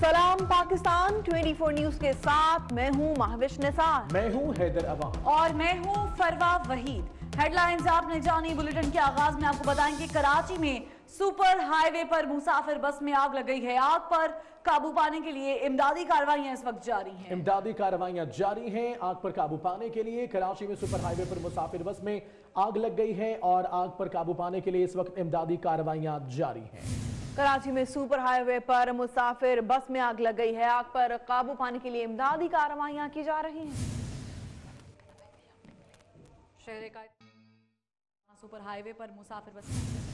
सलाम पाकिस्तान 24 न्यूज के साथ मैं हूं महविश निसार, मैं हूं हैदर अवाम और मैं हूं फरवा वहीद। हेडलाइंस आपने जानी। बुलेटिन के आगाज में आपको बताएं कि कराची में सुपर हाईवे पर मुसाफिर बस में आग लग गई है। आग पर काबू पाने के लिए इमदादी कार्रवाइयां इस वक्त जारी हैं। इमदादी कार्रवाइयां जारी हैं। आग पर काबू पाने के लिए कराची में सुपर हाईवे पर मुसाफिर बस में आग लग गई है और आग पर काबू पाने के लिए इस वक्त इमदादी कार्रवाइयां जारी हैं। कराची में सुपर हाईवे पर मुसाफिर बस में आग लग गई है। आग पर काबू पाने के लिए इमदादी कार्रवाइयां की जा रही हैं। शहर का सुपर हाईवे पर मुसाफिर बस में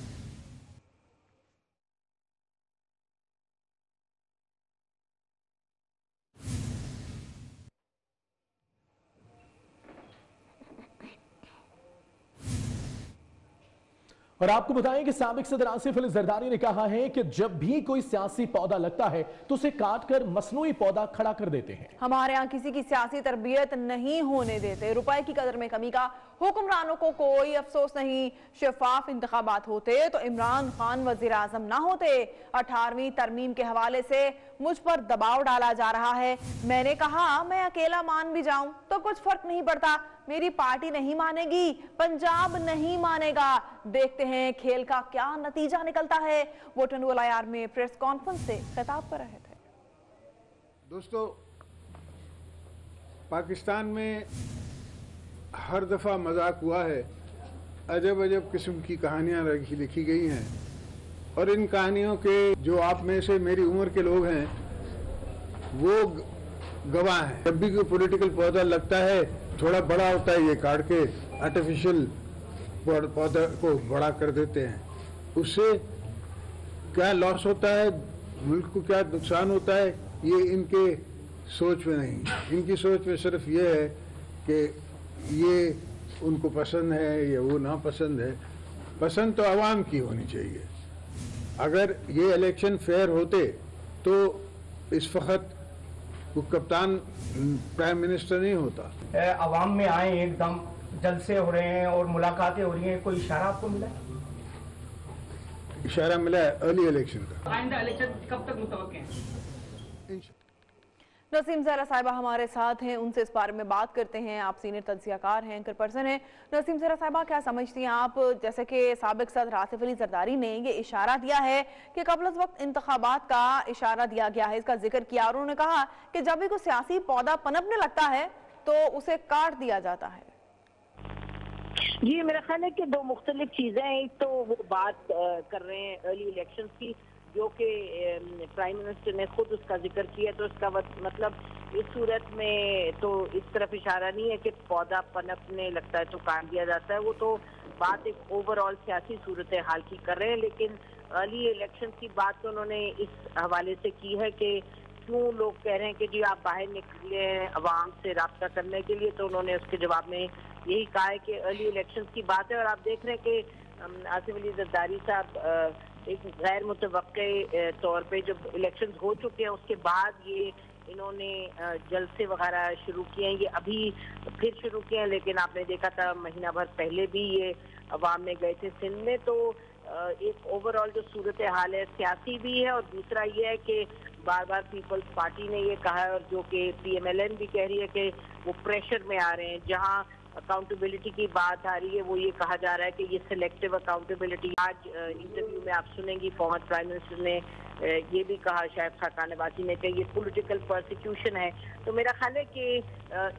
और आपको बताएं कि साबिक सदर आसिफ अली जरदारी ने कहा है कि जब भी कोई सियासी पौधा लगता है तो उसे काटकर मसनूई पौधा खड़ा कर देते हैं। हमारे यहाँ किसी की सियासी तरबियत नहीं होने देते। रुपए की कदर में कमी का हुक्मरानों को कोई अफसोस नहीं। शफाफ इंतखाबात होते तो इमरान खान वजीर आजम ना होते। 18वीं तरमीम के हवाले से मुझ पर दबाव डाला जा रहा है। मैंने कहा मैं अकेला मान भी जाऊं तो कुछ फर्क नहीं पड़ता। मेरी पार्टी नहीं मानेगी, पंजाब नहीं मानेगा। देखते हैं खेल का क्या नतीजा निकलता है। वो टंडुअल आईआर में प्रेस कॉन्फ्रेंस से खिताब कर रहे थे। दोस्तों, पाकिस्तान में हर दफ़ा मजाक हुआ है। अजब अजब किस्म की कहानियां लिखी गई हैं और इन कहानियों के जो आप में से मेरी उम्र के लोग हैं वो गवाह हैं। जब भी कोई पॉलिटिकल पौधा लगता है थोड़ा बड़ा होता है, ये काट के आर्टिफिशियल पौधा को बड़ा कर देते हैं। उससे क्या लॉस होता है, मुल्क को क्या नुकसान होता है, ये इनके सोच में नहीं। इनकी सोच में सिर्फ ये है कि ये उनको पसंद है या वो नापसंद है। पसंद तो आवाम की होनी चाहिए। अगर ये इलेक्शन फेयर होते तो इस वक्त वो कप्तान प्राइम मिनिस्टर नहीं होता। अवाम में आए, एकदम जलसे हो रहे हैं और मुलाकातें हो रही हैं, कोई इशारा आपको मिला? इशारा मिला है अर्ली इलेक्शन का। आइंदा इलेक्शन कब तक मुतवक्के हैं? नसीम ज़हरा साहिबा हमारे साथ हैं, उनसे इस बारे में बात करते हैं। आप सीनियर तज्जियाकार हैं, एंकर पर्सन हैं। नसीम ज़हरा साहिबा, क्या समझती हैं आप, जैसे कि साबिक सदर आसिफ अली जरदारी ने ये इशारा दिया है कि कबल वक्त इंतखाबात का इशारा दिया गया है, इसका जिक्र किया, और उन्होंने कहा कि जब भी कोई सियासी पौधा पनपने लगता है तो उसे काट दिया जाता है। जी, मेरा ख्याल है कि दो मुख्तलिफ चीज़ें हैं। एक तो वो बात कर रहे हैं अर्ली इलेक्शन की, जो कि प्राइम मिनिस्टर ने खुद उसका जिक्र किया, तो उसका मतलब इस सूरत में तो इस तरफ इशारा नहीं है कि पौधा पनपने लगता है तो काट दिया जाता है। वो तो बात एक ओवरऑल सियासी सूरत हाल की कर रहे हैं। लेकिन अर्ली इलेक्शन की बात तो उन्होंने इस हवाले से की है कि क्यों लोग कह रहे हैं कि जी आप बाहर निकले हैं अवाम से रब्ता करने के लिए, तो उन्होंने उसके जवाब में यही कहा है कि अर्ली इलेक्शन की बात है। और आप देख रहे हैं कि आसिफ अली जरदारी साहब एक गैर मुतवक्के तौर पे जब इलेक्शन हो चुके हैं उसके बाद ये इन्होंने जलसे वगैरह शुरू किए हैं। ये अभी फिर शुरू किए हैं, लेकिन आपने देखा था महीना भर पहले भी ये अवाम में गए थे सिंध में। तो एक ओवरऑल जो सूरत हाल है सियासी भी है, और दूसरा ये है कि बार बार पीपल्स पार्टी ने ये कहा है, और जो कि PMLN भी कह रही है कि वो प्रेशर में आ रहे हैं। जहाँ अकाउंटेबिलिटी की बात आ रही है वो ये कहा जा रहा है कि ये सिलेक्टिव अकाउंटेबिलिटी। आज इंटरव्यू में आप सुनेंगी फॉर्मर प्राइम मिनिस्टर ने ये भी कहा, शायद खाकान नवाज़ी ने, कि ये पॉलिटिकल परसिक्यूशन है। तो मेरा ख्याल है कि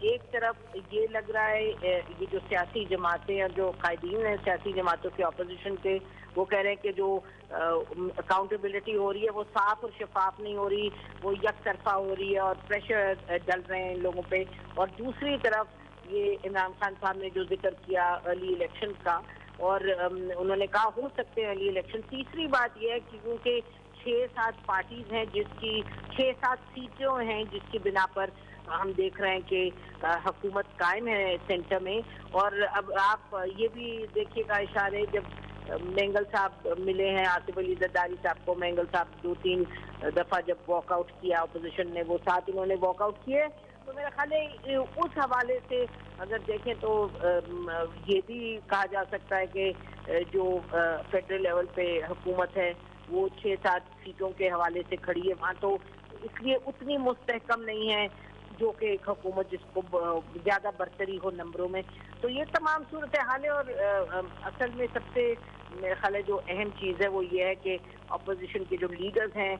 एक तरफ ये लग रहा है ये जो सियासी जमातें और जो कायदीन हैं सियासी जमातों के अपोजिशन के, वो कह रहे हैं कि जो अकाउंटेबिलिटी हो रही है वो साफ और शफाफ नहीं हो रही, वो एक तरफा हो रही है और प्रेशर डल रहे हैं लोगों पे। और दूसरी तरफ ये इमरान खान साहब ने जो जिक्र किया अर्ली इलेक्शन का, और उन्होंने कहा हो सकते हैं अर्ली इलेक्शन। तीसरी बात यह है कि क्योंकि 6-7 पार्टीज हैं जिसकी 6-7 सीटें हैं जिसकी बिना पर हम देख रहे हैं कि हुकूमत कायम है सेंटर में। और अब आप ये भी देखिएगा इशारे, जब मेंगल साहब मिले हैं आसिफ अली जरदारी साहब को, मेंगल साहब 2-3 दफ़ा जब वॉकआउट किया अपोजिशन ने, वो साथ उन्होंने वॉकआउट किए। तो मेरा ख्याल है उस हवाले से अगर देखें तो ये भी कहा जा सकता है कि जो फेडरल लेवल पे हुकूमत है वो 6-7 सीटों के हवाले से खड़ी है। वहाँ तो इसलिए उतनी मुस्तहकम नहीं है जो कि एक हुकूमत जिसको ज्यादा बरतरी हो नंबरों में। तो ये तमाम सूरत हाल है और असल में सबसे मेरे ख्याल है जो अहम चीज़ है वो ये है कि अपोजिशन के जो लीडर्स हैं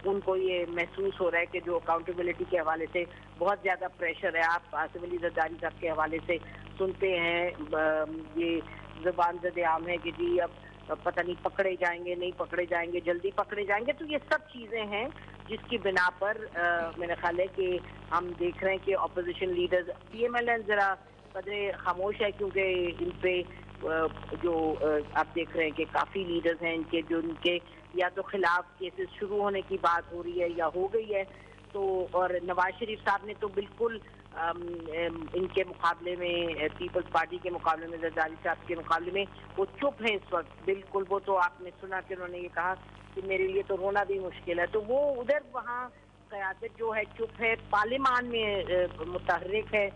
उनको ये महसूस हो रहा है कि जो अकाउंटेबिलिटी के हवाले से बहुत ज़्यादा प्रेशर है। आप आसिफ अली जरदारी साहब के हवाले से सुनते हैं ये ज़बान ज़द आम है कि जी अब पता नहीं पकड़े जाएंगे नहीं पकड़े जाएंगे, जल्दी पकड़े जाएंगे। तो ये सब चीज़ें हैं जिसकी बिना पर मेरा ख्याल है कि हम देख रहे हैं कि अपोजिशन लीडर्स PMLN ज़रा कदरे खामोश है क्योंकि इन पे जो आप देख रहे हैं कि काफ़ी लीडर्स हैं इनके जो इनके या तो खिलाफ केसेस शुरू होने की बात हो रही है या हो गई है। तो और नवाज शरीफ साहब ने तो बिल्कुल इनके मुकाबले में पीपल्स पार्टी के मुकाबले में जरदारी साहब के मुकाबले में वो चुप हैं इस वक्त बिल्कुल। वो तो आपने सुना कि उन्होंने ये कहा कि मेरे लिए तो रोना भी मुश्किल है। तो वो उधर वहाँ क़यादत जो है चुप है, पार्लियामान में मुतहर्रिक है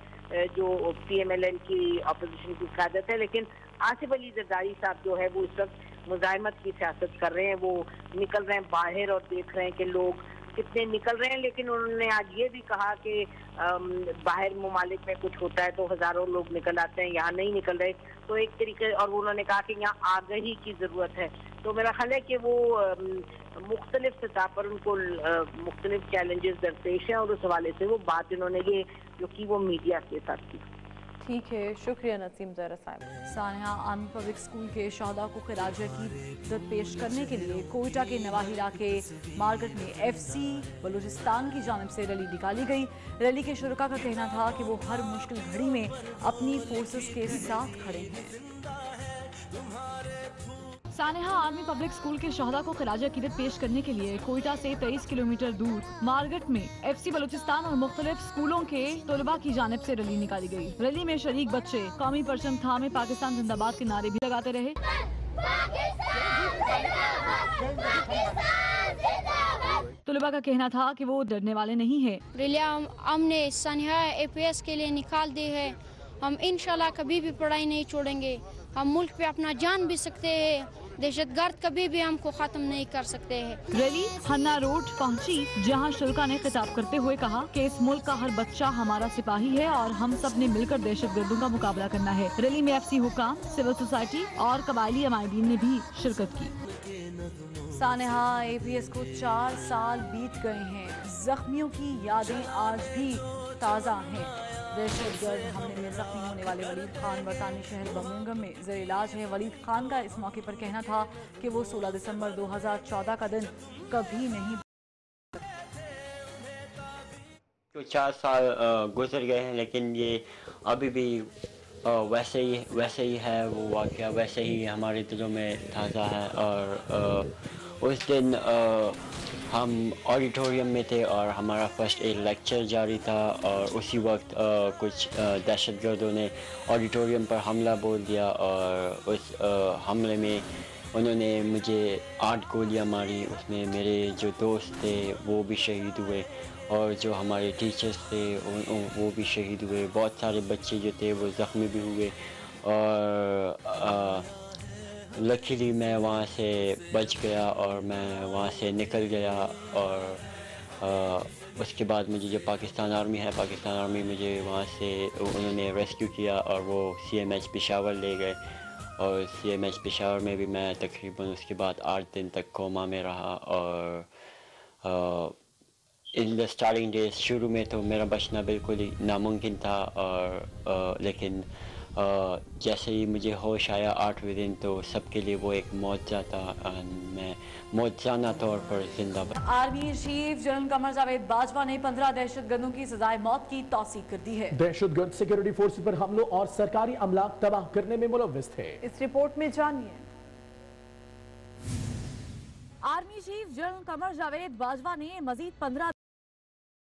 जो PMLN की अपोजिशन की क़यादत है। लेकिन आसिफ अली जरदारी साहब जो है वो इस वक्त मुज़ाहिमत की सियासत कर रहे हैं। वो निकल रहे हैं बाहर और देख रहे हैं कि लोग कितने निकल रहे हैं। लेकिन उन्होंने आज ये भी कहा कि बाहर ममालिक में कुछ होता है तो हज़ारों लोग निकल आते हैं, यहाँ नहीं निकल रहे। तो एक तरीके और उन्होंने कहा कि यहाँ आगाही की ज़रूरत है। तो मेरा ख्याल है कि वो मुख्तलिफ सतह पर उनको मुख्तलिफ चैलेंजेस दरपेश हैं और उस हवाले से वो बात इन्होंने ये जो की वो मीडिया के साथ की। ठीक है, शुक्रिया नसीम ज़हरा साहब। सानिया आर्मी पब्लिक स्कूल के शहदा को खिराज अकीदत पेश करने के लिए कोयटा के नवाही इलाके मार्केट में FC बलूचिस्तान की जानिब से रैली निकाली गई। रैली के शुरका का कहना था कि वो हर मुश्किल घड़ी में अपनी फोर्सेस के साथ खड़े हैं। सानेहा आर्मी पब्लिक स्कूल के शहदा को खिराज अकीदत पेश करने के लिए कोयटा से 23 किलोमीटर दूर मार्केट में FC बलूचिस्तान और मुख्तलिफ स्कूलों के तलबा की जानिब से रैली निकाली गई। रैली में शरीक बच्चे कौमी परचम थामे पाकिस्तान जिंदाबाद के नारे भी लगाते रहे। तलबा का कहना था कि वो डरने वाले नहीं है। रैली हमने सानिहा APS के लिए निकाल दी है। हम इंशाल्लाह कभी भी पढ़ाई नहीं छोड़ेंगे। हम मुल्क पे अपना जान भी सकते हैं, दहशतगर्द कभी भी हमको खत्म नहीं कर सकते हैं। रैली हन्ना रोड पहुंची, जहां शुल्का ने खिताब करते हुए कहा कि इस मुल्क का हर बच्चा हमारा सिपाही है और हम सब ने मिलकर दहशतगर्दों का मुकाबला करना है। रैली में FC हुक्काम, सिविल सोसाइटी और कबायली अमायदीन ने भी शिरकत की। सानेहा APS को 4 साल बीत गए हैं। जख्मियों की यादें आज भी ताज़ा हैं। दहशतगर्द हमले में जख्मी होने वाले वलीद खान बरतानी शहर बर्मिंघम में ज़ेर इलाज है। वलीद खान का इस मौके पर कहना था कि वो 16 दिसंबर 2014 का दिन कभी नहीं। तो 4 साल गुजर गए हैं लेकिन ये अभी भी वैसे ही है, वो वाक़या वैसे ही हमारे दिलों में ताज़ा है। और उस दिन हम ऑडिटोरियम में थे और हमारा फर्स्ट एड लेक्चर जारी था और उसी वक्त कुछ दहशतगर्दों ने ऑडिटोरियम पर हमला बोल दिया और उस हमले में उन्होंने मुझे 8 गोलियां मारी। उसमें मेरे जो दोस्त थे वो भी शहीद हुए और जो हमारे टीचर्स थे वो भी शहीद हुए। बहुत सारे बच्चे जो थे वो ज़ख्मी भी हुए और लकीली मैं वहाँ से बच गया और मैं वहाँ से निकल गया। और उसके बाद मुझे जो पाकिस्तान आर्मी मुझे वहाँ से उन्होंने रेस्क्यू किया और वो CMH पेशावर ले गए और CMH पेशावर में भी मैं तकरीबन उसके बाद 8 दिन तक कोमा में रहा। और इन द स्टार्टिंग डेज शुरू में तो मेरा बचना बिल्कुल ही नामुमकिन था और लेकिन जैसे ही मुझे होश आया 8वें दिन तो सबके लिए वो एक मौजज़ा था और मैं मौजज़ाना तौर पर जिंदा बचा। Army chief general Qamar Javed Bajwa ने 15 दहशतगर्दों की सजाए मौत की तौसीक कर दी है। दहशतगर्द सिक्योरिटी फोर्स पर हमलों और सरकारी अमला तबाह करने में मुलव्विस थे। इस रिपोर्ट में जानिए। Army chief general Qamar Javed Bajwa ने मजीद 15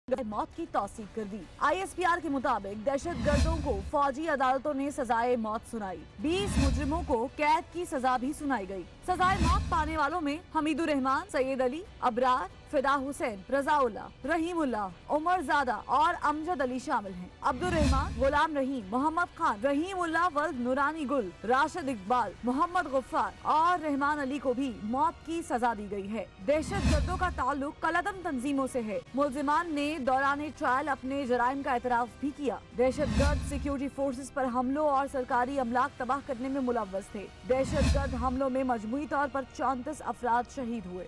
मौत की तौसीक कर दी। ISPR के मुताबिक दहशतगर्दों को फौजी अदालतों ने सजाए मौत सुनाई। 20 मुजरिमों को कैद की सजा भी सुनाई गई। सजाए मौत पाने वालों में हमीदुर रहमान, सैयद अली, अबरार, फिदा हुसैन, रजाउल्ला, रहीमुल्ला, उमर ज़ादा और अमजद अली शामिल हैं। अब्दुल रहमान, गुलाम रहीम, मोहम्मद खान, रहीमुल्ला वल्द नूरानी गुल, राशिद इकबाल, मोहम्मद गुफ्फार और रहमान अली को भी मौत की सजा दी गई है। दहशत गर्दों का ताल्लुक कलदम तंजीमों से है। मुलजिमान ने दौरान ट्रायल अपने जराइम का एतराफ भी किया। दहशत गर्द सिक्योरिटी फोर्सेस पर हमलों और सरकारी अमलाक तबाह करने में मुलव्वस थे। दहशत गर्द हमलों में मजमूई तौर पर 34 अफराद शहीद हुए।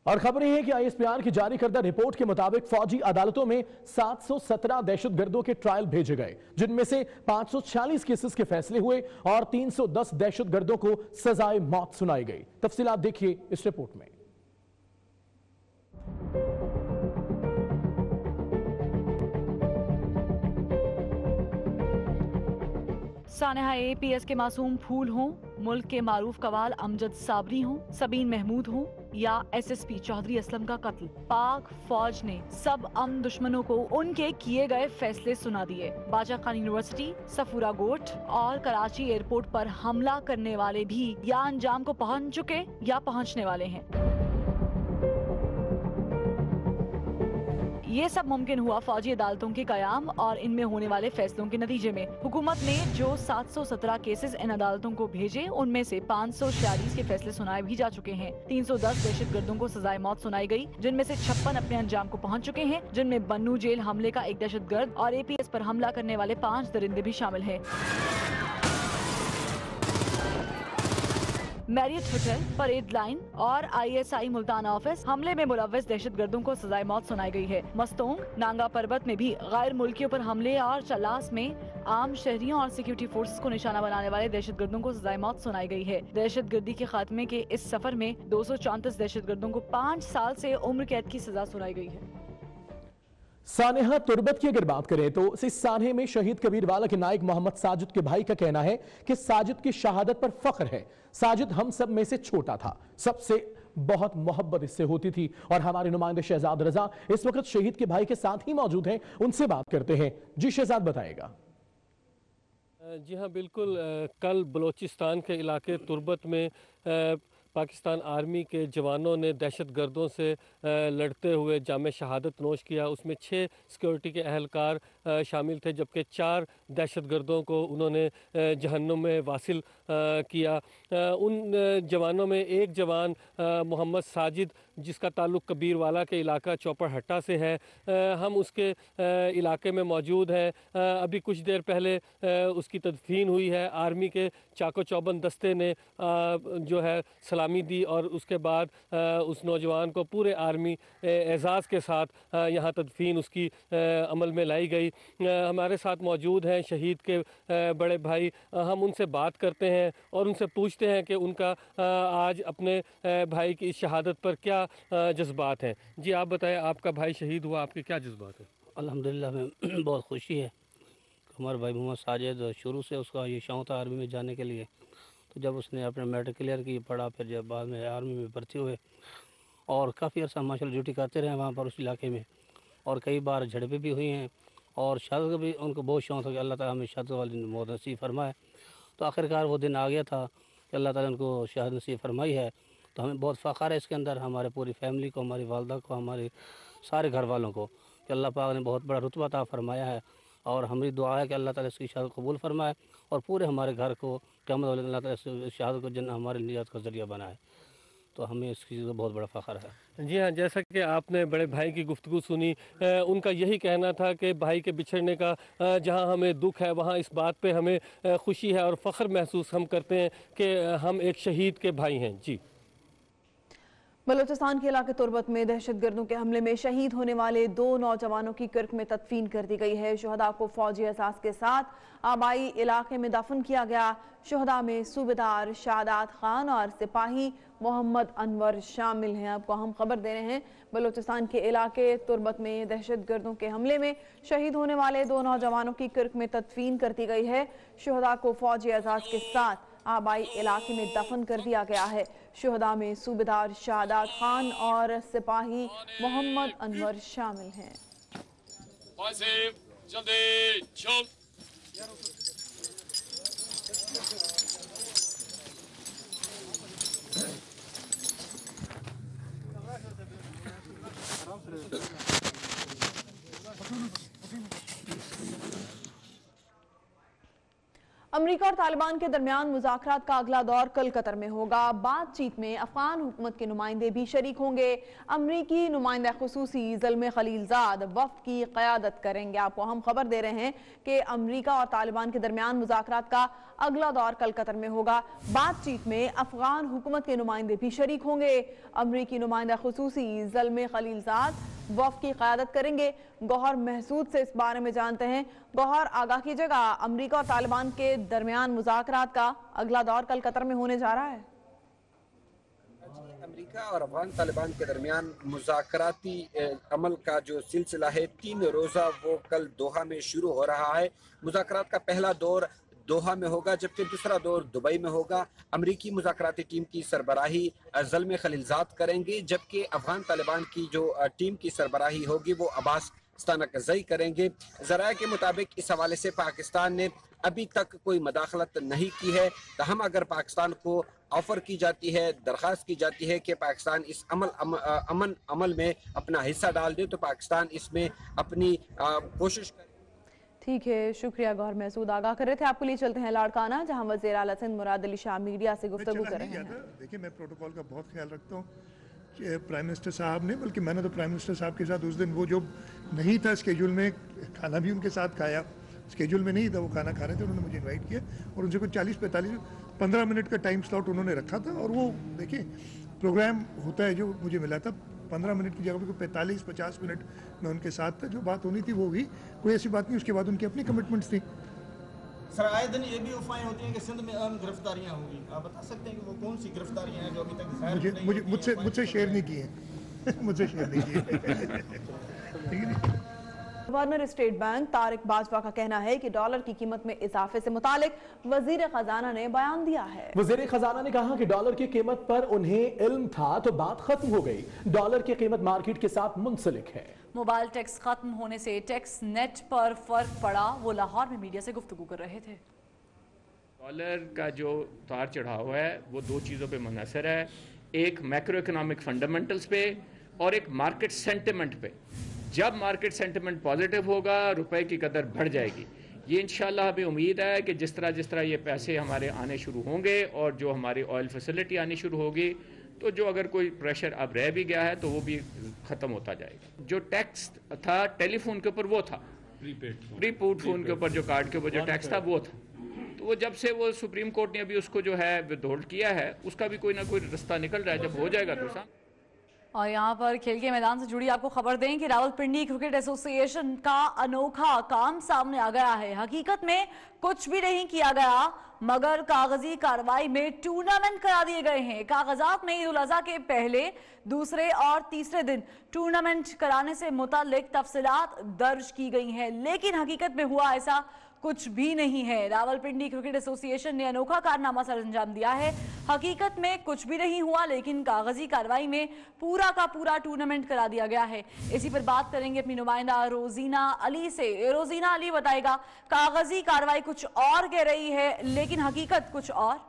और खबरें हैं कि आईएसपीआर की जारी करदा रिपोर्ट के मुताबिक फौजी अदालतों में 717 दहशतगर्दों के ट्रायल भेजे गए, जिनमें से 546 केसेस के फैसले हुए और 310 दहशतगर्दों को सजाए मौत सुनाई गई। तफसीलात देखिए इस रिपोर्ट में। सानेहा APS के मासूम फूल हों, मुल्क के मारूफ कवाल अमजद साबरी हों, सबीन महमूद हों या SSP चौधरी असलम का कत्ल, पाक फौज ने सब अमन दुश्मनों को उनके किए गए फैसले सुना दिए। बाजा खान यूनिवर्सिटी, सफूरा गोट और कराची एयरपोर्ट पर हमला करने वाले भी या अंजाम को पहुंच चुके या पहुंचने वाले हैं। ये सब मुमकिन हुआ फौजी अदालतों के कयाम और इनमें होने वाले फैसलों के नतीजे में। हुकूमत ने जो 717 केसेस इन अदालतों को भेजे, उनमें से 546 के फैसले सुनाए भी जा चुके हैं। 310 दहशतगर्दों को सजाए मौत सुनाई गई, जिनमें से 56 अपने अंजाम को पहुंच चुके हैं, जिनमें बन्नू जेल हमले का एक दहशतगर्द और APS पर हमला करने वाले 5 दरिंदे भी शामिल हैं। मैरियट होटल, परेड लाइन और ISI मुल्तान ऑफिस हमले में मुलव्वस दहशतगर्दों को सजाए मौत सुनाई गई है। मस्तोंग, नांगा पर्वत में भी गैर मुल्कियों पर हमले और चलास में आम शहरियों और सिक्योरिटी फोर्सेस को निशाना बनाने वाले दहशतगर्दों को सजाए मौत सुनाई गई है। दहशतगर्दी के खात्मे के इस सफर में 234 दहशतगर्दों को 5 साल से उम्र कैद की सजा सुनाई गई है। सानेहा तुर्बत की अगर बात करें तो सानेहा में शहीद कबीरवाला के नायक मोहम्मद साजिद के भाई का कहना है कि साजिद की शहादत पर फख्र है। साजिद हम सब में से छोटा था, सबसे बहुत मोहब्बत इससे होती थी। और हमारे नुमाइंदे शहजाद रजा इस वक्त शहीद के भाई के साथ ही मौजूद हैं, उनसे बात करते हैं। जी शहजाद बताएगा। जी हाँ बिल्कुल, कल बलोचिस्तान के इलाके तुर्बत में पाकिस्तान आर्मी के जवानों ने दहशतगर्दों से लड़ते हुए जाम शहादत नोश किया। उसमें 6 सिक्योरिटी के अहलकार शामिल थे, जबकि 4 दहशतगर्दों को उन्होंने जहन्नुम में वासिल किया। उन जवानों में एक जवान मोहम्मद साजिद, जिसका ताल्लुक़ कबीरवाला के इलाका चौपड़हट्टा से है, हम उसके इलाके में मौजूद हैं। अभी कुछ देर पहले उसकी तदफीन हुई है। आर्मी के चाको चौबंद दस्ते ने जो है सलामी दी और उसके बाद उस नौजवान को पूरे आर्मी एजाज़ के साथ यहाँ तदफीन उसकी अमल में लाई गई। हमारे साथ मौजूद हैं शहीद के बड़े भाई। हम उनसे बात करते हैं और उनसे पूछते हैं कि उनका आज अपने भाई की इस शहादत पर क्या जज्बात हैं। जी आप बताएं, आपका भाई शहीद हुआ, आपके क्या जज्बात हैं? अल्हम्दुलिल्लाह में बहुत खुशी है। हमारा भाई मोहम्मद साजिद शुरू से उसका ये शौक़ था आर्मी में जाने के लिए, तो जब उसने अपने मेडिकल क्लियर की पढ़ा, फिर जब बाद में आर्मी में भर्ती हुए और काफ़ी अर्सा माशाल्लाह ड्यूटी करते रहे वहाँ पर उस इलाके में, और कई बार झड़पें भी हुई हैं और शहादत का भी उनको बहुत शौक़ था कि अल्लाह ताला हमें शहादत वाली मौत नसीब फरमाए। तो आखिरकार वो दिन आ गया था कि अल्लाह ताला उनको शहादत नसीब फरमाई है। तो हमें बहुत फ़ख्र है इसके अंदर, हमारे पूरी फैमिली को, हमारी वालदा को, हमारे सारे घर वालों को, कि अल्लाह पाक ने बहुत बड़ा रुतबा अता फरमाया है। और हमारी दुआ है कि अल्लाह ताला इसकी शहादत कबूल फरमाए और पूरे हमारे घर को क़यामत वाले अल्लाह ताला इस शहादत को जन्नत हमारे निजात का ज़रिया बनाए। तो हमें इस चीज़ का बहुत बड़ा फ़ख्र है। जी हाँ, जैसा कि आपने बड़े भाई की गुफ्तगू सुनी, उनका यही कहना था कि भाई के बिछड़ने का जहाँ हमें दुख है, वहाँ इस बात पे हमें खुशी है और फ़ख्र महसूस हम करते हैं कि हम एक शहीद के भाई हैं। जी, बलूचिस्तान के इलाके तुर्बत में दहशतगर्दों के हमले में शहीद होने वाले 2 नौजवानों की किर्क में तदफीन कर दी गई है। शुहदा को फौजी एहसास के साथ आबाई इलाके में दफन किया गया। शुहदा में सूबेदार शादात खान और सिपाही मोहम्मद अनवर शामिल हैं। आपको हम खबर दे रहे हैं, बलूचिस्तान के इलाके तुर्बत में दहशतगर्दों के हमले में शहीद होने वाले 2 नौजवानों की किर्क में तदफीन कर दी गई है। शुहदा को फौजी एहसास के साथ आबाई इलाके में दफन कर दिया गया है। शुहदा में सूबेदार शादात खान और सिपाही मोहम्मद अनवर शामिल हैं। अमेरिका और तालिबान के दरमियान मुज़ाकरात का अगला दौर कल कतर में होगा। बातचीत में अफगान हुकूमत के नुमाइंदे भी शरीक होंगे। अमरीकी नुमाइंदा खुसूसी ज़ल्मे खलीलजाद वफ्द की क़यादत करेंगे। आपको हम खबर दे रहे हैं कि अमरीका और तालिबान के दरमियान मुज़ाकरात का अगला दौर कल कतर में होगा। बातचीत में अफगान हुकूमत के नुमाइंदे भी शरीक होंगे। अमरीकी नुमाइंदा खुसूसी ज़ल्मे खलीलजाद वफ्द की क़यादत करेंगे। गौहर महसूद से इस बारे में जानते हैं। गौहर, आगाह कीजिएगा, अमरीका और तालिबान के दरमियान मुज़ाकरात का अगला दौर कल कतर में होने जा रहा है। अमेरिका और अफगान तालिबान के दरमियान मुज़ाकराती अमल का जो सिलसिला है 3 रोज़ा वो कल दोहा में शुरू हो रहा है। मुज़ाकरात का पहला दौर दोहा में होगा, जबकि दूसरा दौर दुबई में होगा। अमरीकी मुज़ाकराती टीम की सरबराही ज़ल्मे खलीलजाद करेंगे, जबकि अफगान तालिबान की जो टीम की सरबराही होगी वो अब्बास स्तानकज़ई करेंगे। ज़राए के मुताबिक इस हवाले से पाकिस्तान ने अभी तक कोई मदाखलत नहीं की है। तहम अगर पाकिस्तान को ऑफर की जाती है, दरख्वास्त की जाती है कि पाकिस्तान इस अमन अमल में अपना हिस्सा डाल दे, तो पाकिस्तान इसमें अपनी कोशिश करे। ठीक है, शुक्रिया गौहर महसूद, आगाह कर रहे थे। आपको लिए चलते हैं लाड़काना, जहां वज़ीर आला सिंध मुराद अली शाह मीडिया से गुफ्तगू कर रहे हैं। देखिए, मैं प्रोटोकॉल का बहुत ख्याल रखता हूँ कि प्राइम मिनिस्टर साहब ने, बल्कि मैंने तो प्राइम मिनिस्टर साहब के साथ उस दिन वो जो नहीं था स्केड्यूल में, खाना भी उनके साथ खाया, स्केड्यूल में नहीं था वो खाना खा रहे थे, उन्होंने मुझे इनवाइट किया और उनसे कुछ 40-45-15 मिनट का टाइम स्लॉट उन्होंने रखा था। और वो देखिए प्रोग्राम होता है जो मुझे मिला था 15 मिनट की जगह पर 45-50 मिनट में उनके साथ था। जो बात होनी थी वो हुई, कोई ऐसी बात नहीं। उसके बाद उनकी अपनी कमिटमेंट्स थी। सर, आए दिन ये भी अफवाहें होती हैं कि सिंध में अहम गिरफ्तारियां होंगी, आप बता सकते हैं कि वो कौन सी गिरफ्तारियां हैं जो अभी तक मुझसे शेयर नहीं की है मुझसे शेयर नहीं की है। Governor state bank Tariq Bajwa का कहना है कि डॉलर की कीमत में इजाफे से मुतालिक वजीर खजाना ने बयान दिया है। वजीर खजाना ने कहा कि डॉलर की कीमत पर उन्हें इल्म था तो बात खत्म हो गई। डॉलर की कीमत मार्केट के साथ मुंसलिक है। मोबाइल टैक्स खत्म होने से टैक्स नेट पर फर्क पड़ा, वो लाहौर में मीडिया से गुफ्तगू कर रहे थे। डॉलर का जो उतार चढ़ाव है वो 2 चीज़ों पे मुनहसर है, एक मैक्रो इकोनॉमिक फंडामेंटल्स पे और एक मार्केट सेंटिमेंट पे। जब मार्केट सेंटिमेंट पॉजिटिव होगा, रुपए की कदर बढ़ जाएगी। ये इंशाल्लाह हमें उम्मीद है कि जिस तरह ये पैसे हमारे आने शुरू होंगे और जो हमारी ऑयल फैसिलिटी आनी शुरू होगी, तो जो अगर कोई प्रेशर अब रह भी गया है तो वो भी ख़त्म होता जाएगा। जो टैक्स था टेलीफोन के ऊपर वो था, प्रीपेड फ़ोन के ऊपर जो कार्ड के ऊपर जो टैक्स था वो था, तो वो जब से वो सुप्रीम कोर्ट ने अभी उसको जो है विथहोल्ड किया है, उसका भी कोई ना कोई रास्ता निकल रहा है। जब हो जाएगा तो और यहाँ पर खेल के मैदान से जुड़ी आपको खबर दें कि रावलपिंडी क्रिकेट एसोसिएशन का अनोखा काम सामने आ गया है। हकीकत में कुछ भी नहीं किया गया, मगर कागजी कार्रवाई में टूर्नामेंट करा दिए गए हैं। कागजात में ईद उल अज़हा के पहले, दूसरे और तीसरे दिन टूर्नामेंट कराने से मुताल्लिक तफसीलात दर्ज की गई हैं, लेकिन हकीकत में हुआ ऐसा कुछ भी नहीं है। रावलपिंडी क्रिकेट एसोसिएशन ने अनोखा कारनामा सर अंजाम दिया है। हकीकत में कुछ भी नहीं हुआ, लेकिन कागजी कार्रवाई में पूरा का पूरा टूर्नामेंट करा दिया गया है। इसी पर बात करेंगे अपनी नुमाइंदा रोजीना अली से। रोजीना अली बताएगा, कागजी कार्रवाई कुछ और कह रही है लेकिन हकीकत कुछ और।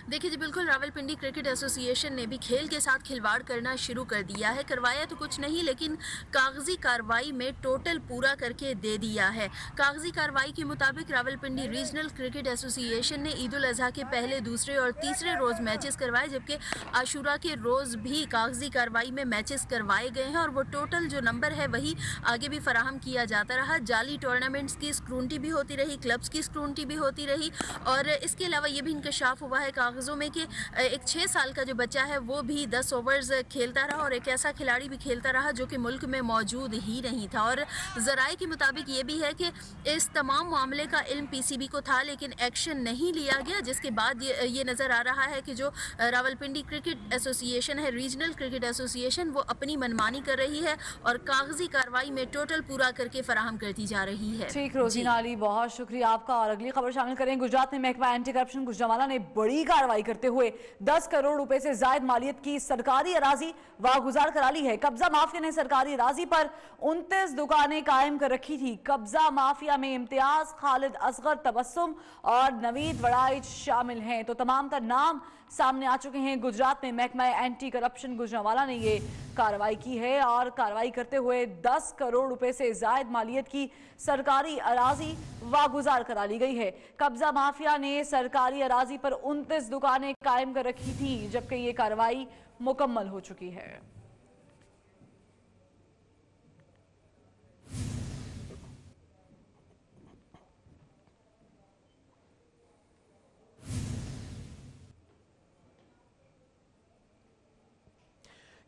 देखिए जी, बिल्कुल रावलपिंडी क्रिकेट एसोसिएशन ने भी खेल के साथ खिलवाड़ करना शुरू कर दिया है। करवाया तो कुछ नहीं, लेकिन कागजी कार्रवाई में टोटल पूरा करके दे दिया है। कागजी कार्रवाई के मुताबिक रावलपिंडी रीजनल क्रिकेट एसोसिएशन ने ईद उल अज़हा के पहले, दूसरे और तीसरे रोज़ मैचेस करवाए, जबकि आशूरा के रोज़ भी कागजी कार्रवाई में मैचेस करवाए गए हैं और वो टोटल जो नंबर है वही आगे भी फराहम किया जाता रहा। जाली टूर्नामेंट्स की स्क्रूनिटी भी होती रही, क्लब्स की स्क्रूनिटी भी होती रही और इसके अलावा ये भी इंकशाफ हुआ है कागजों में कि एक 6 साल का जो बच्चा है वो भी 10 ओवर्स खेलता रहा और एक ऐसा खिलाड़ी भी खेलता रहा जो कि मुल्क में मौजूद ही नहीं था। और ज़राए के मुताबिक ये भी है कि इस तमाम मामले का इल्म पीसीबी को था, लेकिन एक्शन नहीं लिया गया, जिसके बाद ये नज़र आ रहा है कि जो रावलपिंडी क्रिकेट एसोसिएशन है, रीजनल क्रिकेट एसोसिएशन, वो अपनी मनमानी कर रही है और कागजी कार्रवाई में टोटल पूरा करके फराहम करती जा रही है। ठीक, रोजीना अली, बहुत शुक्रिया आपका। और अगली खबर शामिल करें। गुजरात में महकमा एंटी करप्शन गुजरावाला ने बड़ी कार्रवाई कार्रवाई करते हुए 10 करोड़ रुपए से जायद मालियत की सरकारी अराजी वागुजार करा ली है। कब्जा माफिया ने सरकारी अराजी पर 29 दुकानें कायम कर रखी थी। कब्जा माफिया में इम्तियाज, खालिद असगर, तबस्सुम और नवीद वड़ाइच शामिल हैं। तो तमाम तर नाम सामने आ चुके हैं। गुजरात में महकमा एंटी करप्शन गुजरांवाला ने ये कार्रवाई की है और कार्रवाई करते हुए 10 करोड़ रुपए से जायद मालियत की सरकारी अराजी वागुजार करा ली गई है। कब्जा माफिया ने सरकारी अराजी पर 29 दुकानें कायम कर रखी थी, जबकि ये कार्रवाई मुकम्मल हो चुकी है।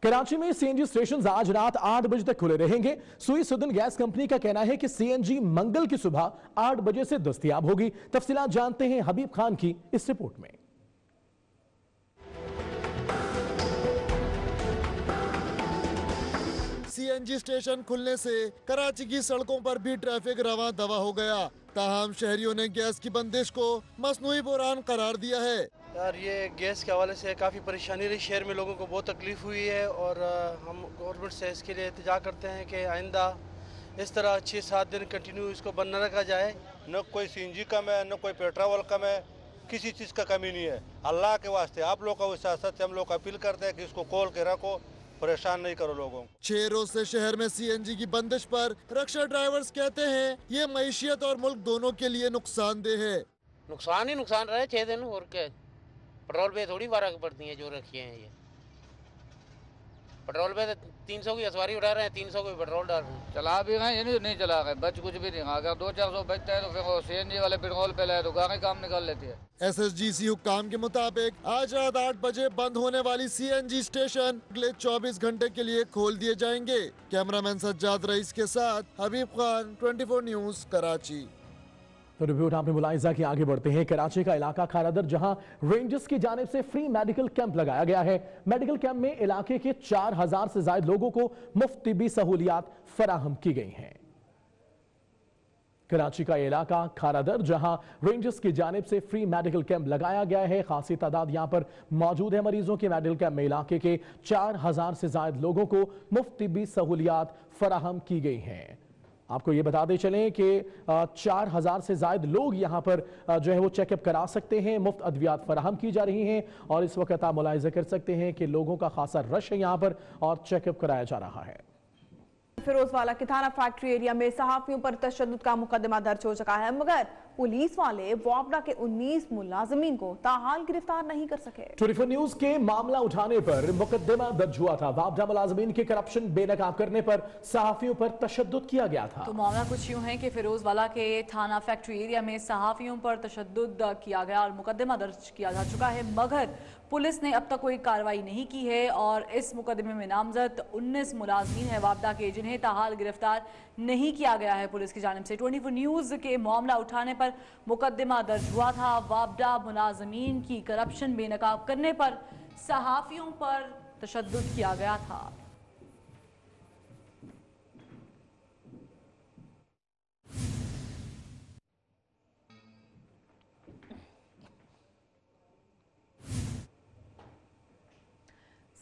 कराची में सीएनजी स्टेशन आज रात 8 बजे तक खुले रहेंगे। सुई सुदन गैस कंपनी का कहना है कि सीएनजी मंगल की सुबह 8 बजे से दस्तयाब होगी। तफसीलात जानते हैं हबीब खान की इस रिपोर्ट में। सीएनजी स्टेशन खुलने से कराची की सड़कों पर भी ट्रैफिक रवां दवा हो गया। ताहम शहरियों ने गैस की बंदिश को मसनूई बुरान करार दिया है। यार ये गैस के हवाले से काफ़ी परेशानी रही, शहर में लोगों को बहुत तकलीफ हुई है और हम गवर्नमेंट से इसके लिए इल्तिजा करते हैं कि आइंदा इस तरह 6-7 दिन कंटिन्यू इसको बंद न रखा जाए। न कोई सीएनजी कम है, न कोई पेट्रोल कम है, किसी चीज़ का कमी नहीं है। अल्लाह के वास्ते आप लोग का विश्वास से हम लोग अपील करते हैं कि इसको खोल के रखो, परेशान नहीं करो लोगों को। 6 रोज से शहर में सीएनजी की बंदिश पर रक्षा ड्राइवर्स कहते हैं ये मईशियत और मुल्क दोनों के लिए नुकसानदेह है। नुकसान ही नुकसान रहे 6 दिन और क्या। पेट्रोल पे थोड़ी फर्क पड़ती है जो रखी हैं ये। पेट्रोल पे 300 की सवारी उठा रहे हैं, 300 को पेट्रोल डाल रहे हैं। चला भी गए, ये नहीं चला गए, बच कुछ भी नहीं। अगर 200-400 बचता है तो फिर वो सीएनजी वाले पेट्रोल पे लाए तो गाड़ी काम निकाल लेती है। एसएसजीसी हुक्काम के मुताबिक आज रात 8 बजे बंद होने वाली सीएनजी स्टेशन अगले 24 घंटे के लिए खोल दिए जाएंगे। कैमरामैन सज्जाद रईस के साथ हबीब खान, 24 न्यूज, कराची। तो रिपोर्ट आपने मुलाहिजा की। आगे बढ़ते हैं। कराची का इलाका खारादर, जहां रेंजर्स की जानिब से फ्री मेडिकल कैंप लगाया गया है। मेडिकल कैंप में इलाके के 4000 से ज्यादा लोगों को मुफ्त तिब्बी सहूलियात फराहम की गई हैं। कराची का इलाका खारादर, जहां रेंजर्स की जानिब से फ्री मेडिकल कैंप लगाया गया है। खासी तादाद यहां पर मौजूद है मरीजों के। मेडिकल कैंप में इलाके के 4000 से ज्यादा लोगों को मुफ्त तिब्बी सहूलियात फराहम की गई हैं। आपको ये बताते चलें कि 4000 से ज्यादा लोग यहाँ पर जो है वो चेकअप करा सकते हैं। मुफ्त अद्वियात फराहम की जा रही हैं और इस वक्त आप मुलाहिजा कर सकते हैं कि लोगों का खासा रश है यहाँ पर और चेकअप कराया जा रहा है। फिरोजवाला के थाना फैक्ट्री एरिया में सहाफियों पर तशद्दुद का मुकदमा दर्ज हो चुका है, मगर पुलिस वाले वापडा के 19 मुलाजिमीन को ताहाल गिरफ्तार नहीं कर सके। 24 न्यूज के मामला उठाने पर मुकदमा दर्ज हुआ था। वापडा मुलाजिमीन के करप्शन बेनकाब करने पर सहाफियों पर तशद्दुद किया गया था। तो मामला कुछ यूं है कि फिरोजवाला के थाना फैक्ट्री एरिया में सहाफियों पर तशद्दुद किया गया और मुकदमा दर्ज किया जा चुका है, मगर पुलिस ने अब तक कोई कार्रवाई नहीं की है और इस मुकदमे में नामजद 19 मुलाजमीन है वापडा के, जिन्हें ताहाल गिरफ्तार नहीं किया गया है पुलिस की जानिब से। 24 न्यूज के मामला उठाने पर मुकदमा दर्ज हुआ था। वापडा मुलाजमीन की करप्शन बेनकाब करने पर सहाफियों पर तशद्दुद किया गया था।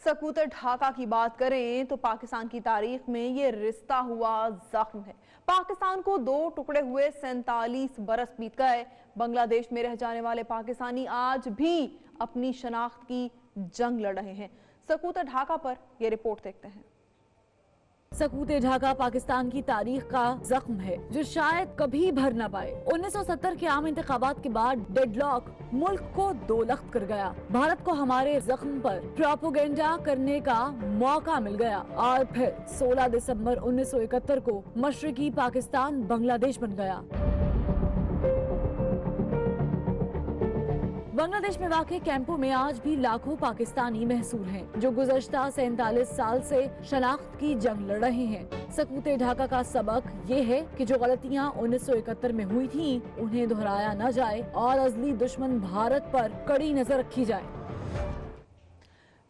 सकूतर ढाका की बात करें तो पाकिस्तान की तारीख में ये रिश्ता हुआ जख्म है। पाकिस्तान को 2 टुकड़े हुए 47 बरस बीत गए। बांग्लादेश में रह जाने वाले पाकिस्तानी आज भी अपनी शनाख्त की जंग लड़ रहे हैं। सकूतर ढाका पर यह रिपोर्ट देखते हैं। सकूते ढाका पाकिस्तान की तारीख का जख्म है जो शायद कभी भर न पाए। 1970 के आम इंतखाबात के बाद डेडलॉक मुल्क को 2 लख्त कर गया। भारत को हमारे जख्म पर प्रोपोगेंडा करने का मौका मिल गया और फिर 16 दिसंबर 1971 को मशरकी पाकिस्तान बांग्लादेश बन गया। बांग्लादेश में वाक़े कैंपों में आज भी लाखों पाकिस्तानी महसूर हैं जो गुज़श्ता 47 साल से शनाख्त की जंग लड़ रहे हैं। सकूते ढाका का सबक ये है कि जो गलतियां 1971 में हुई थीं, उन्हें दोहराया न जाए और अज़ली दुश्मन भारत पर कड़ी नजर रखी जाए।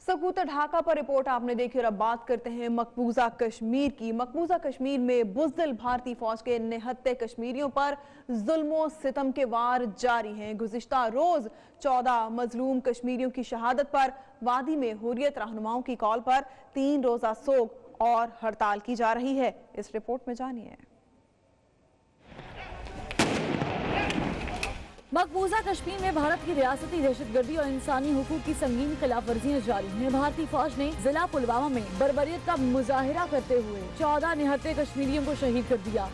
सकूत ढाका पर रिपोर्ट आपने देखी और अब बात करते हैं मकबूजा कश्मीर की। मकबूजा कश्मीर में बुज़दिल भारतीय फौज के निहत्ते कश्मीरियों पर जुल्मो सितम के वार जारी हैं। गुज़िश्ता रोज 14 मजलूम कश्मीरियों की शहादत पर वादी में हुर्रियत रहनुमाओं की कॉल पर 3 रोजा सोग और हड़ताल की जा रही है। इस रिपोर्ट में जानिए। मकबूजा कश्मीर में भारत की रियासती दहशतगर्दी और इंसानी हुकूक की संगीन खिलाफ वर्जियाँ जारी हैं। भारतीय फौज ने जिला पुलवामा में बर्बरियत का मुजाहिरा करते हुए 14 निहत्ते कश्मीरियों को शहीद कर दिया।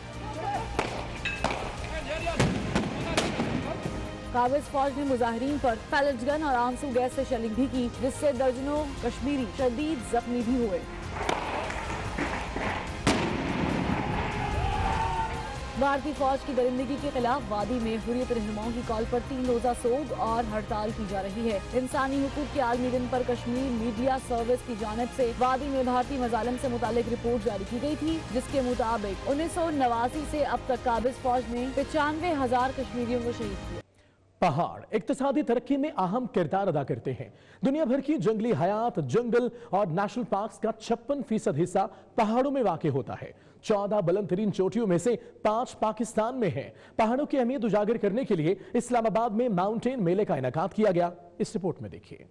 काबिज फौज ने मुजाहिरीन पर पैलेट गन और आंसू गैस से शेलिंग भी की, जिससे दर्जनों कश्मीरी शदीद जख्मी भी हुए। भारतीय फौज की दरिंदगी के खिलाफ वादी में हुर्रियत रहनुमाओं की कॉल पर 3 रोजा सोग और हड़ताल की जा रही है। इंसानी हुकूक के आलमी दिन पर कश्मीर मीडिया सर्विस की जानिब से वादी में भारतीय मजालिम से मुतालिक रिपोर्ट जारी की गई थी, जिसके मुताबिक 1989 से अब तक काबिज फौज ने 95,000 कश्मीरियों को शहीद किया। पहाड़ इक्तिसादी तरक्की में अहम किरदार अदा करते हैं। दुनिया भर की जंगली हयात, जंगल और नेशनल पार्क्स का 56% हिस्सा पहाड़ों में वाक़ होता है। 14 बुलंद तरीन चोटियों में से 5 पाकिस्तान में हैं। पहाड़ों की अहमियत उजागर करने के लिए इस्लामाबाद में माउंटेन मेले का इनेकाद किया गया। इस रिपोर्ट में देखिए।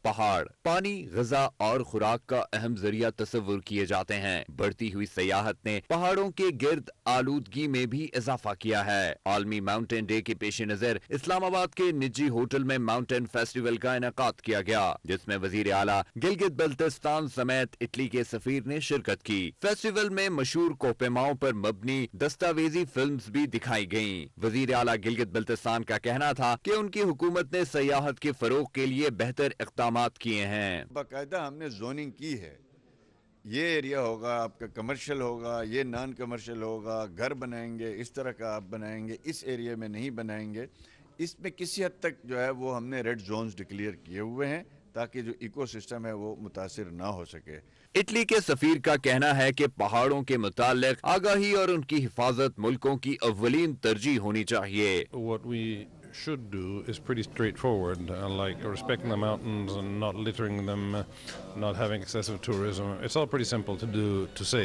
पहाड़ पानी, ग़िज़ा और खुराक का अहम जरिया तस्वुर किए जाते हैं। बढ़ती हुई सयाहत ने पहाड़ों के गिर्द आलूदगी में भी इजाफा किया है। आलमी माउंटेन डे के पेश नजर इस्लामाबाद के निजी होटल में माउंटेन फेस्टिवल का इनेकाद किया गया, जिसमें वजीर आला गिलगित बल्तिस्तान समेत इटली के सफीर ने शिरकत की। फेस्टिवल में मशहूर कोपेमाओं पर मबनी दस्तावेजी फिल्म्स भी दिखाई गयी। वजीर आला गिलगित बल्तिस्तान का कहना था कि उनकी हुकूमत ने सयाहत के फरोग के लिए बेहतर इक़दाम किए हैं। बाकायदा हमने जोनिंग की है। ये एरिया होगा आपका कमर्शियल होगा, ये नॉन कमर्शियल होगा, घर बनाएंगे इस तरह का आप बनाएंगे, इस एरिया में नहीं बनाएंगे। इसमें किसी हद तक जो है वो हमने रेड जोन्स डिक्लेयर किए हुए हैं ताकि जो इकोसिस्टम है वो मुतासिर ना हो सके। इटली के सफीर का कहना है कि पहाड़ों के मुताल्लिक आगाही और उनकी हिफाजत मुल्कों की अव्वलीन तरजीह होनी चाहिए। What we should do is pretty straightforward, like respecting the mountains and not littering them, not having excessive tourism. It's all pretty simple to say.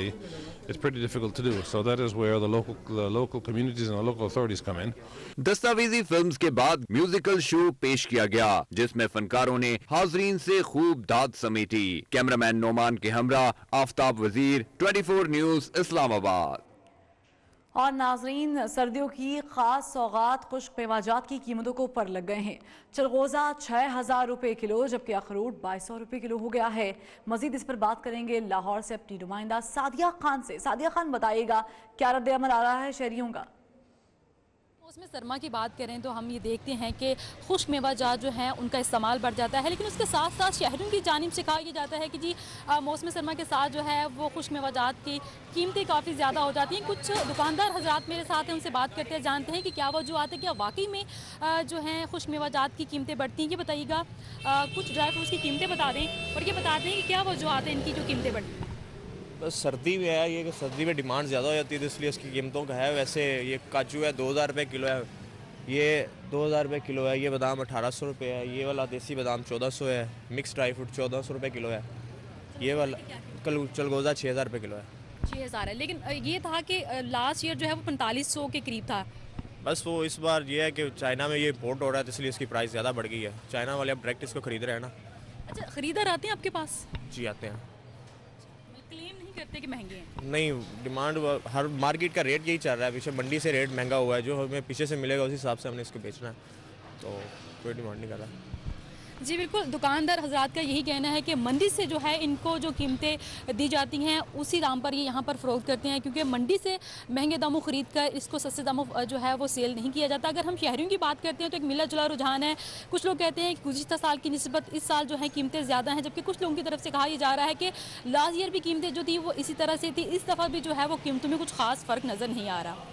It's pretty difficult to do. So that is where the local communities and the local authorities come in. दस्तावेजी films के बाद musical show पेश किया गया, जिसमें फनकारों ने हाजरीन से खूब दाद समेटी। कैमरामैन नोमान के हमरा आफ्ताब वजीर, 24 न्यूज़ इस्लामाबाद। और नाजरीन, सर्दियों की खास सौगात खुश्क मेवाजात की कीमतों को ऊपर लग गए हैं। चलगोजा 6,000 रुपये किलो, जबकि अखरोट 2,200 रुपये किलो हो गया है। मजीद इस पर बात करेंगे लाहौर से अपनी नुमाइंदा सादिया खान से। सादिया खान, बताइएगा क्या रद्द-ए-अमल आ रहा है शहरियों का? मौसम सरमा की बात करें तो हम ये देखते हैं कि खुश्क मेवाजात जो हैं उनका इस्तेमाल बढ़ जाता है, लेकिन उसके साथ साथ शहरियों की जानिब से कहा यह जाता है कि जी मौसम सरमा के साथ जो है वो खुश्क मेवाजात की कीमतें काफ़ी ज़्यादा हो जाती हैं। कुछ दुकानदार हजरात मेरे साथ हैं, उनसे बात करते हैं, जानते हैं कि क्या वजूहत है, क्या वाकई में जो हैं खुश्क मेवाजात की कीमतें बढ़ती हैं। ये बताइएगा, कुछ ड्राई फ्रूट्स की कीमतें बता दें और ये बता दें कि क्या वजूहत है इनकी जो कीमतें बढ़ती हैं। बस सर्दी में है ये कि सर्दी में डिमांड ज़्यादा हो जाती है, तो इसलिए इसकी कीमतों का है। वैसे ये काजू है 2,000 रुपये किलो है, ये 2,000 रुपये किलो है। ये बादाम 1,800 रुपये है। ये वाला देसी बादाम 1,400 है। मिक्स ड्राई फ्रूट 1,400 रुपये किलो है। ये वाला चलगोज़ा 6,000 रुपये किलो है। 6,000 है, लेकिन ये था कि लास्ट ईयर जो है वो 4500 के करीब था। बस वो इस बार ये है कि चाइना में ये इम्पोर्ट हो रहा है, तो इसलिए इसकी प्राइस ज़्यादा बढ़ गई है। चाइना वाले अब डायरेक्ट इसको खरीद रहे हैं ना। अच्छा, खरीदार आते हैं आपके पास? जी आते हैं। क्लेम नहीं करते कि महंगे हैं? नहीं, डिमांड हर मार्केट का रेट यही चल रहा है। पीछे मंडी से रेट महंगा हुआ है, जो हमें पीछे से मिलेगा उस हिसाब से हमने इसको बेचना है, तो कोई डिमांड नहीं कर रहा। जी बिल्कुल, दुकानदार हजरात का यही कहना है कि मंडी से जो है इनको जो कीमतें दी जाती हैं उसी दाम पर ये यहाँ पर फ़रोख्त करते हैं, क्योंकि मंडी से महंगे दामों ख़रीद कर इसको सस्ते दामों जो है वो सेल नहीं किया जाता। अगर हम शहरियों की बात करते हैं तो एक मिला जुला रुझान है। कुछ लोग कहते हैं कि गुज़िश्ता साल की निस्बत इस साल जो है कीमतें ज़्यादा हैं, जबकि कुछ लोगों की तरफ से कहा यह जा रहा है कि लास्ट ईयर भी कीमतें जो थी वो इसी तरह से थी, इस दफ़ा भी जो है वो कीमतों में कुछ खास फ़र्क नज़र नहीं आ रहा।